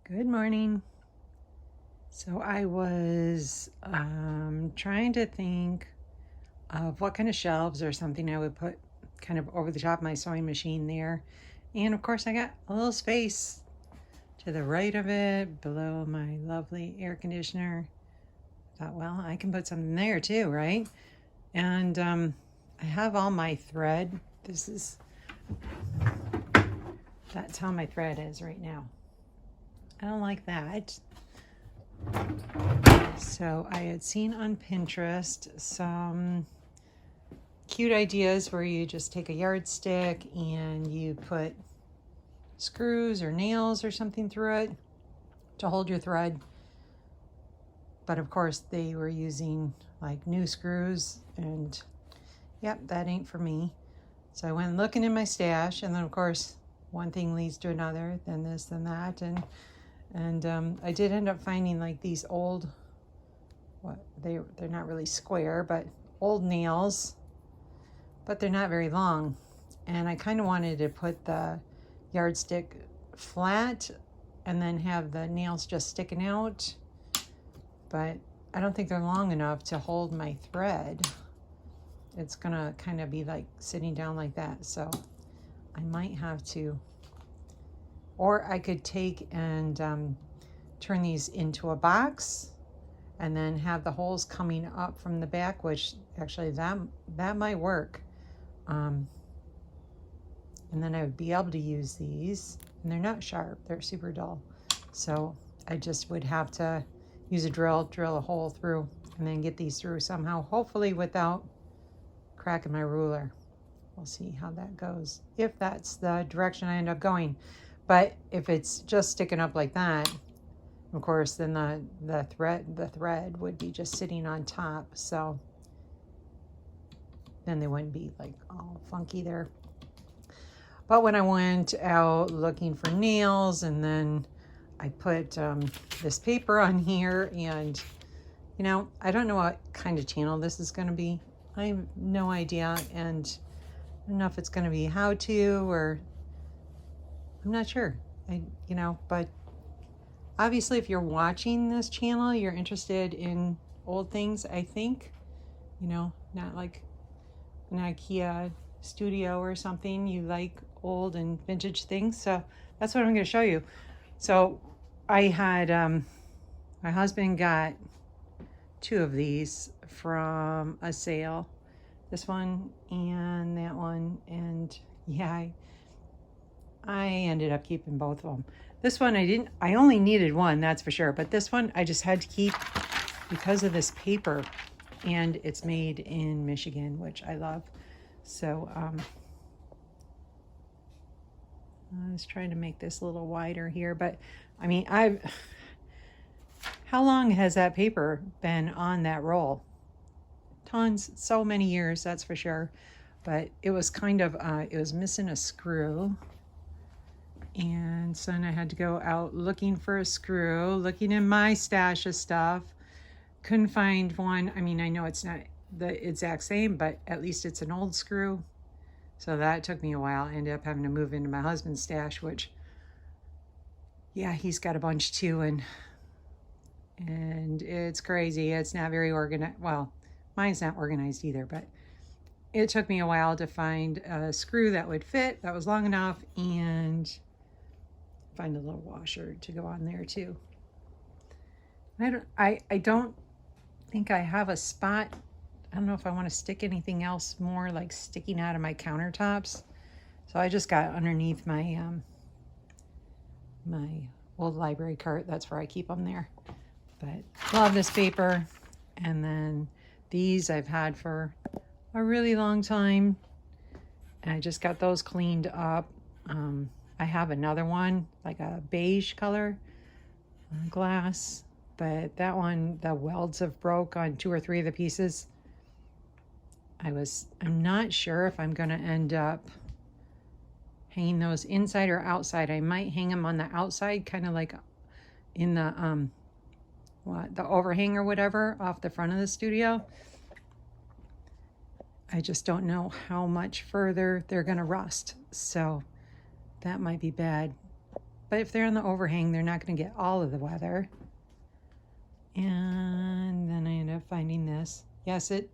Good morning. So I was trying to think of what kind of shelves or something I would put kind of over the top of my sewing machine there. And of course, I got a little space to the right of it below my lovely air conditioner. Thought, well, I can put something there too, right? And I have all my thread. That's how my thread is right now. I don't like that. So I had seen on Pinterest some cute ideas where you just take a yardstick and you put screws or nails or something through it to hold your thread. But of course they were using like new screws, and yep, that ain't for me. So I went looking in my stash, and then of course one thing leads to another, then this, then that, and I did end up finding like these old, they're not really square, but old nails, but they're not very long. And I kind of wanted to put the yardstick flat and then have the nails just sticking out, but I don't think they're long enough to hold my thread. It's gonna kind of be like sitting down like that, so I might have to, or I could take and turn these into a box and then have the holes coming up from the back, which actually that might work. And then I would be able to use these, and they're not sharp, they're super dull. So I just would have to use a drill a hole through, and then get these through somehow, hopefully without cracking my ruler. We'll see how that goes, if that's the direction I end up going. But if it's just sticking up like that, of course, then the thread would be just sitting on top, so then they wouldn't be like all funky there. But when I went out looking for nails, and then I put this paper on here, and I don't know what kind of channel this is going to be. I have no idea, and I don't know if it's going to be how to, or I'm not sure. But obviously if you're watching this channel, you're interested in old things, I think. Not like an IKEA studio or something. You like old and vintage things. So that's what I'm going to show you. So I had, my husband got 2 of these from a sale. This one and that one. And yeah, I ended up keeping both of them. This one I only needed one, that's for sure. But this one I just had to keep because of this paper. And it's made in Michigan, which I love. So I was trying to make this a little wider here, but I mean, how long has that paper been on that roll? Tons, so many years, that's for sure. But it was kind of, it was missing a screw. And so then I had to go out looking for a screw, looking in my stash of stuff. Couldn't find one. I mean, I know it's not the exact same, but at least it's an old screw. So that took me a while. I ended up having to move into my husband's stash, which, yeah, he's got a bunch too, and it's crazy. It's not very organized. Well, mine's not organized either, but it took me a while to find a screw that would fit, that was long enough, and find a little washer to go on there too. I don't think I have a spot. I don't know if I want to stick anything else more like sticking out of my countertops. So I just got underneath my my old library cart. That's where I keep them there. But love this paper. And then these I've had for a really long time. And I just got those cleaned up. I have another one, like a beige color glass. But that one, the welds have broke on 2 or 3 of the pieces. I'm not sure if I'm going to end up hanging those inside or outside. I might hang them on the outside, kind of like in the the overhang or whatever off the front of the studio. I just don't know how much further they're going to rust, so that might be bad. but if they're on the overhang, they're not going to get all of the weather. And then I ended up finding this. Yes, it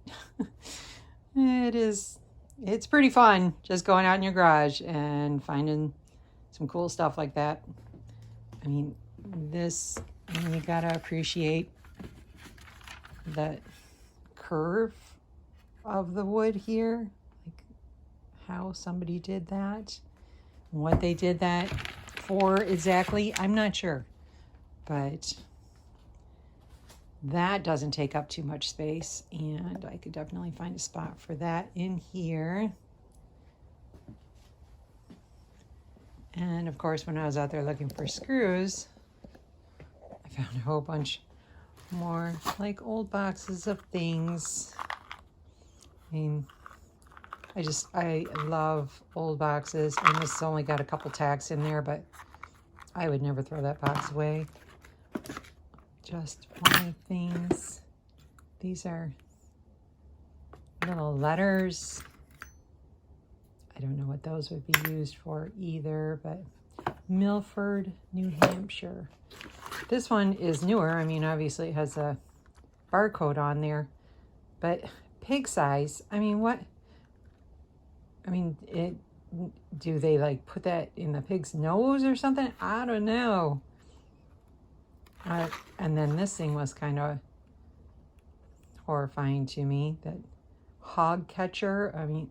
it's pretty fun just going out in your garage and finding some cool stuff like that. I mean, you gotta appreciate the curve of the wood here, like how somebody did that. What they did that for exactly, I'm not sure, but that doesn't take up too much space, and I could definitely find a spot for that in here. And of course, when I was out there looking for screws, I found a whole bunch more like old boxes of things. I mean, I love old boxes, and this has only got a couple tacks in there, but I would never throw that box away. Just funny things. These are little letters. I don't know what those would be used for either, but Milford, New Hampshire. This one is newer. I mean, obviously it has a barcode on there, but pig size. I mean, what? I mean, do they like put that in the pig's nose or something? I don't know. And then this thing was kind of horrifying to me. That hog catcher. I mean,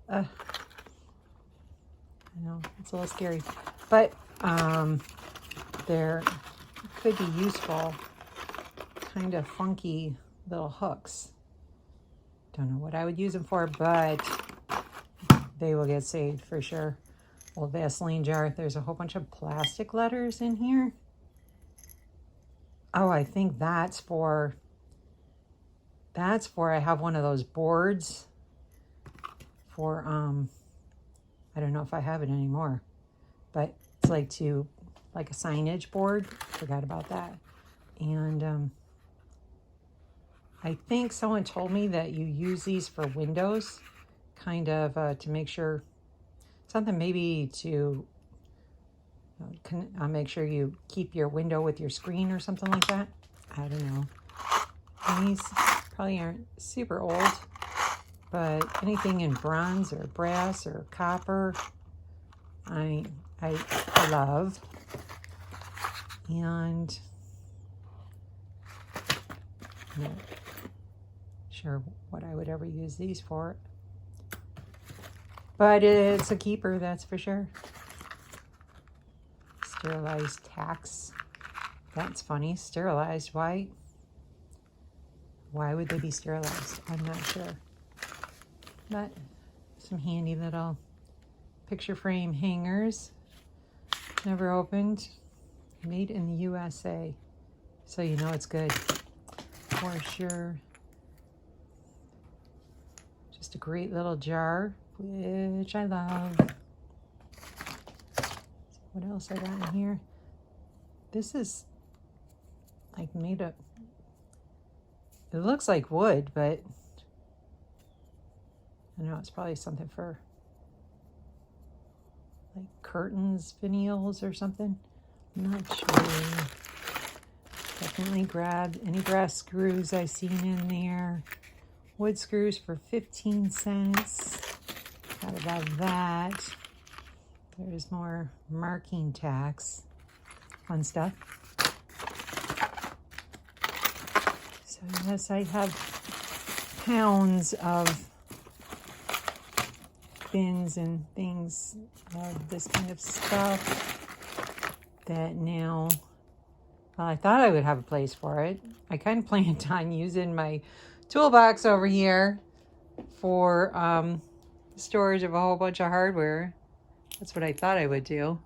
I know it's a little scary, but there could be useful, kind of funky little hooks. Don't know what I would use them for, but they will get saved for sure. Old Vaseline jar. There's a whole bunch of plastic letters in here. Oh, I think that's for I have one of those boards for, I don't know if I have it anymore, but it's like a signage board. Forgot about that. And I think someone told me that you use these for windows, kind of to make sure, something maybe to make sure you keep your window with your screen or something like that. I don't know. And these probably aren't super old, but anything in bronze or brass or copper, I love. And I'm not sure what I would ever use these for, but it's a keeper, that's for sure. Sterilized tacks. That's funny. Sterilized. Why would they be sterilized? I'm not sure. But some handy little picture frame hangers. Never opened. Made in the USA. So you know it's good. For sure. Just a great little jar, which I love. What else I got in here? This is like made up. It looks like wood, but I don't know, it's probably something for like curtains, finials or something. I'm not sure. Definitely grabbed any brass screws I've seen in there. Wood screws for 15 cents. Got about that. There's more marking tacks. Fun stuff. So yes, I have pounds of bins and things of this kind of stuff that now, well, I thought I would have a place for it. I kind of planned on using my toolbox over here for storage of a whole bunch of hardware. That's what I thought I would do.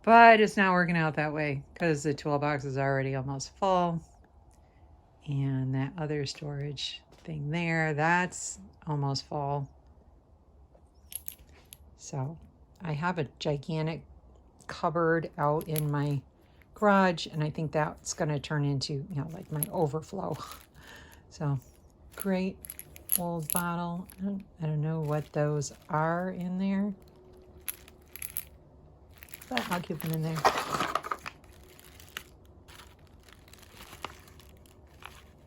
But it's not working out that way because the toolbox is already almost full. And that other storage thing there, that's almost full. So I have a gigantic cupboard out in my garage, and I think that's going to turn into, like my overflow. So great old bottle. I don't know what those are in there, that hot coupon in there.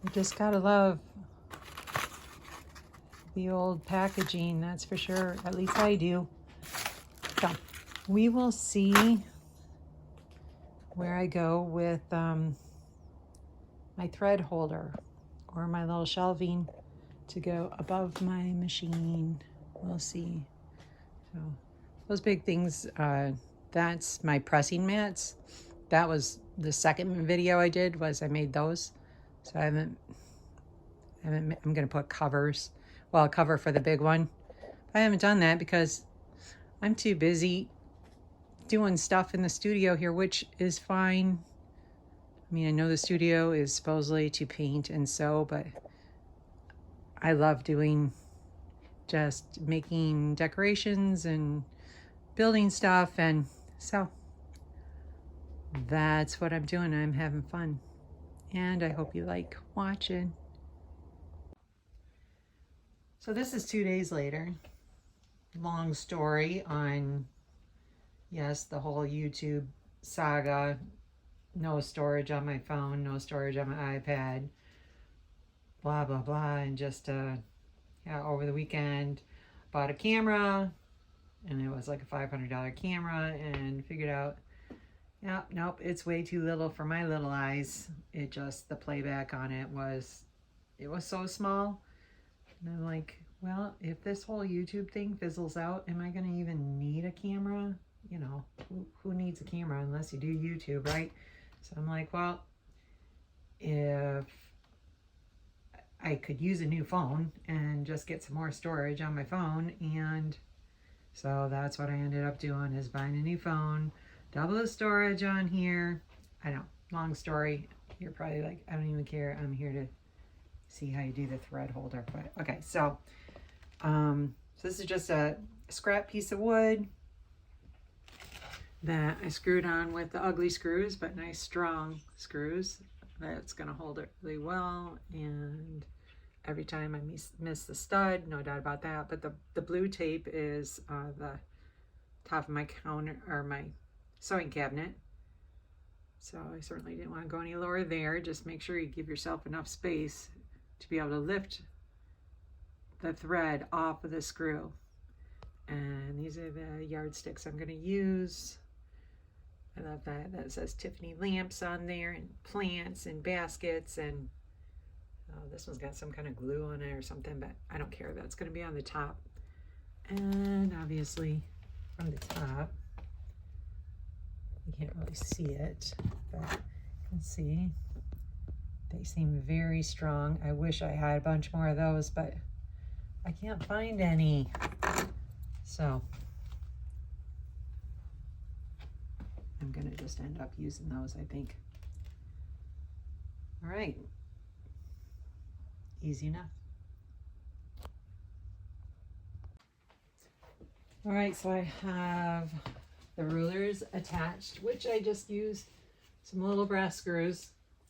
You just gotta love the old packaging, that's for sure. At least I do. So we will see where I go with my thread holder or my little shelving to go above my machine. We'll see. So those big things, that's my pressing mats. That was the second video I did, was I made those. So I'm gonna put covers. Well, a cover for the big one. I haven't done that because I'm too busy doing stuff in the studio here, which is fine. I mean, I know the studio is supposedly to paint and sew, but I love doing just making decorations and building stuff, and so that's what I'm doing. I'm having fun, and I hope you like watching. So this is 2 days later. Long story on, yes, the whole YouTube saga. No storage on my phone, no storage on my iPad, blah, blah, blah. And just, yeah, over the weekend, bought a camera, and it was like a $500 camera, and figured out, yeah, nope, it's way too little for my little eyes. It just, the playback on it was so small. And I'm like, well, if this whole YouTube thing fizzles out, am I going to even need a camera? You know, who needs a camera unless you do YouTube, right? So I'm like, well, if I could use a new phone and just get some more storage on my phone, and so that's what I ended up doing, is buying a new phone, double the storage on here. I know, long story. You're probably like, I don't even care. I'm here to see how you do the thread holder. But okay, so this is just a scrap piece of wood that I screwed on with the ugly screws, but nice strong screws. That's gonna hold it really well, and every time I miss the stud, no doubt about that. But the blue tape is the top of my counter, or my sewing cabinet. So I certainly didn't want to go any lower there. Just make sure you give yourself enough space to be able to lift the thread off of the screw. And these are the yardsticks I'm going to use. I love that. That says Tiffany lamps on there, and plants and baskets, and this one's got some kind of glue on it or something, but I don't care. That's going to be on the top. And obviously from the top, you can't really see it, but you can see they seem very strong. I wish I had a bunch more of those, but I can't find any. So I'm gonna just end up using those, I think. All right, easy enough. All right, so I have the rulers attached, which I just used some little brass screws,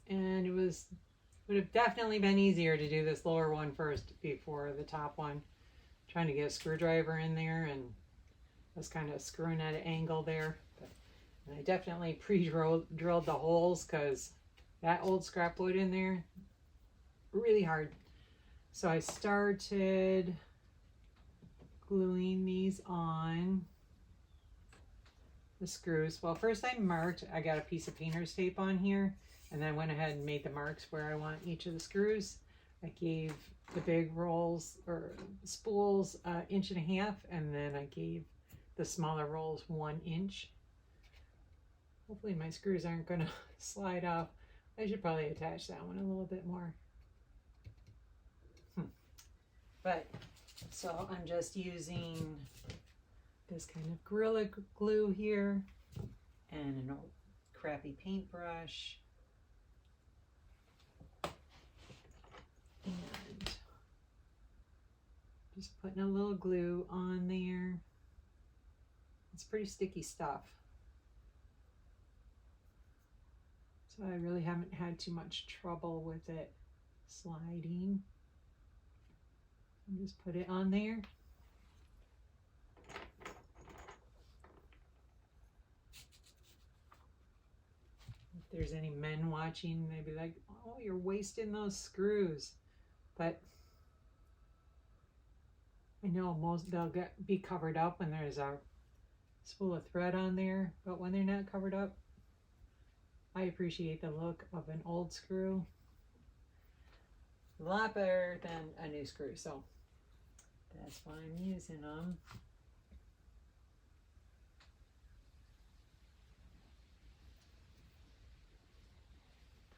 and would have definitely been easier to do this lower one first before the top one. Trying to get a screwdriver in there, and I was kind of screwing at an angle there. And I definitely pre-drilled the holes, because that old scrap wood in there, really hard. So I started gluing these on the screws. Well, first I marked, I got a piece of painter's tape on here, and then went ahead and made the marks where I want each of the screws. I gave the big rolls or spools 1.5 inches, and then I gave the smaller rolls 1 inch. Hopefully my screws aren't going to slide off. I should probably attach that one a little bit more. But so I'm just using this kind of Gorilla Glue here and an old crappy paintbrush. And just putting a little glue on there. It's pretty sticky stuff. So I really haven't had too much trouble with it sliding. And just put it on there. there's any men watching, they'd be like, oh, you're wasting those screws. But I know most they'll be covered up when there's a spool of thread on there, but when they're not covered up, I appreciate the look of an old screw a lot better than a new screw, so that's why I'm using them.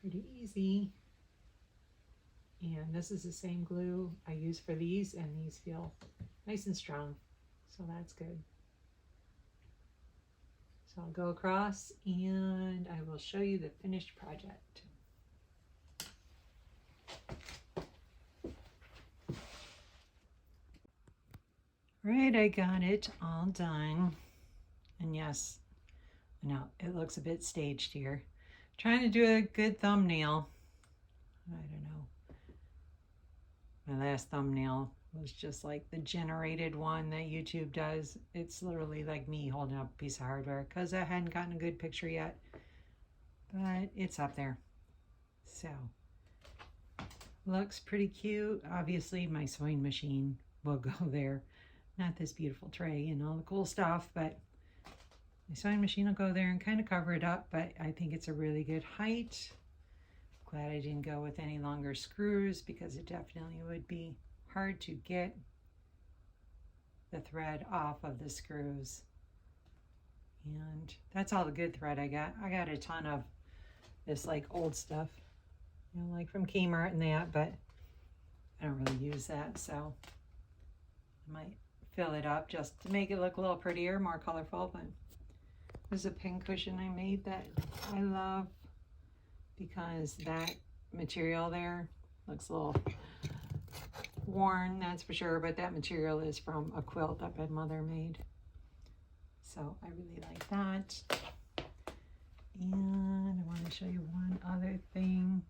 Pretty easy. And this is the same glue I use for these, and these feel nice and strong, so that's good. So I'll go across and I will show you the finished project. Right, I got it all done. And yes, I know it looks a bit staged here. Trying to do a good thumbnail. I don't know. My last thumbnail was just like the generated one that YouTube does. It's literally like me holding up a piece of hardware because I hadn't gotten a good picture yet. But it's up there. So, looks pretty cute. Obviously, my sewing machine will go there. Not this beautiful tray and all the cool stuff, but my sewing machine will go there and kind of cover it up, but I think it's a really good height. Glad I didn't go with any longer screws because it definitely would be hard to get the thread off of the screws. And that's all the good thread I got. I got a ton of this like old stuff, you know, like from Kmart and that, but I don't really use that, so I might fill it up just to make it look a little prettier, more colorful. But there's a pin cushion I made that I love because that material there looks a little worn, that's for sure, but that material is from a quilt that my mother made. So I really like that. And I want to show you one other thing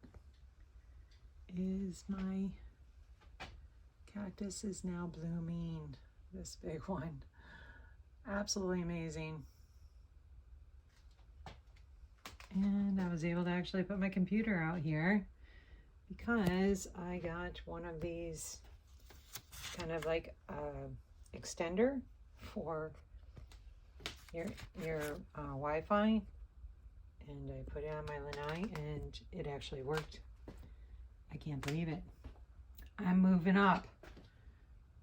is my cactus is now blooming. This big one. Absolutely amazing. And I was able to actually put my computer out here because I got one of these kind of like extender for your Wi-Fi, and I put it on my lanai and it actually worked. I can't believe it. I'm moving up.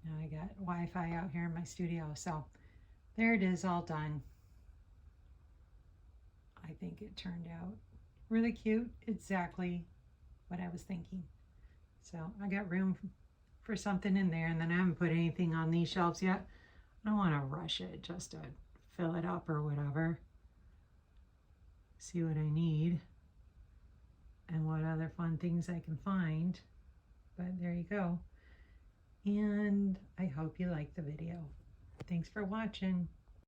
Now I got Wi-Fi out here in my studio, so there it is, all done. I think it turned out really cute, exactly what I was thinking. So I got room for something in there, and then I haven't put anything on these shelves yet. I don't want to rush it just to fill it up or whatever. See what I need and what other fun things I can find. But there you go. And I hope you liked the video. Thanks for watching.